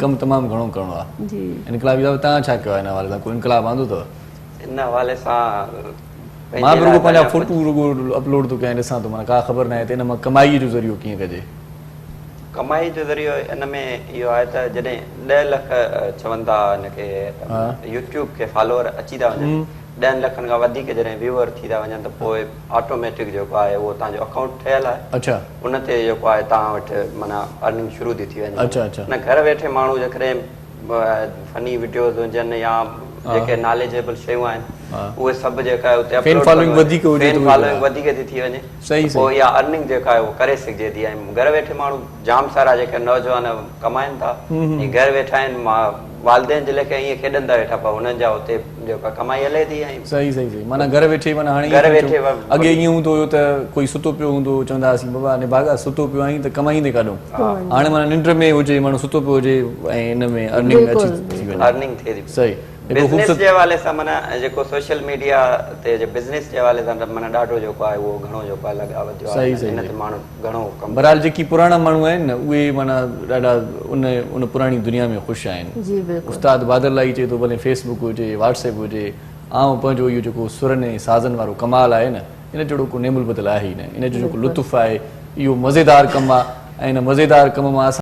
कमु तमामु घणो करिणो आहे जी इनकलाबी साहिबु तव्हां छा कयो आहे हिन हवाले सां कोई इनकलाब आंदो अथव इन हवाले सां मां बि रुगो पंहिंजा फोटू रुगो अपलोड थो कयां ॾिसां थो माना का ख़बर न आहे त इन मां कमाईअ जो ज़रियो कीअं कजे कमाई जो ज़रियो इन में इहो आहे त जॾहिं 10 लख चवनि था हिनखे यूट्यूब खे फॉलोअर अची था वञनि 10 लखनि खां वधीक जॾहिं व्यूअर थी था वञनि त पोइ ऑटोमेटिक जेको आहे उहो तव्हांजो अकाउंट ठहियल आहे अच्छा उन ते जेको आहे तव्हां वटि माना अर्निंग शुरू थी वञे अच्छा अच्छा न घर वेठे माण्हू जेकॾहिं फनी वीडियोज़ हुजनि या जेके नॉलेजेबल शयूं आहिनि उहे सभु जेका आहे उते फैन फॉलोइंग वधीक हुजे फैन फॉलोइंग वधीक थी वञे सही पोइ इहा अर्निंग जेका आहे उहो करे सघिजे थी ऐं घर वेठे माण्हू जाम सारा जेके नौजवान कमाइनि था ऐं घर वेठा आहिनि वालदेन जे लेखे ईअं खेॾनि था वेठा पिया हुननि जा हुते जेका कमाई हले थी ऐं सही सही सही माना घर वेठे माना हाणे घर वेठे अॻे ईअं हूंदो हुयो त कोई सुतो पियो हूंदो चवंदा हुआसीं बाबा ने भागा सुतो पियो आहीं त कमाईंदे काॾो हाणे माना निंड में हुजे माण्हू सुतो पियो हुजे ऐं हिन में अर्निंग अची थी वञे अर्निंग थिए थी सही बिज़नेस जे हवाले सां माना जेको सोशल मीडिया ते बिज़नेस जे हवाले सां माना ॾाढो जेको आहे उहो घणो जेको आहे लॻाव थियो आहे हिन ते माण्हू घणो कमु बहरहाल जेकी पुराणा माण्हू आहिनि न उहे माना ॾाढा उन पुराणी दुनिया में ख़ुशि आहिनि जी बिल्कुलु उस्ताद बादल चए थो भले फेसबुक हुजे व्हाट्सएप हुजे ऐं पंहिंजो इहो जेको सुरनि ऐं साज़नि वारो कमाल आहे न इन जहिड़ो को नेमुल बदल आहे ई न इन जो जेको लुत्फ़ आहे इहो मज़ेदार कमु आहे ऐं इन मज़ेदार कम मां असां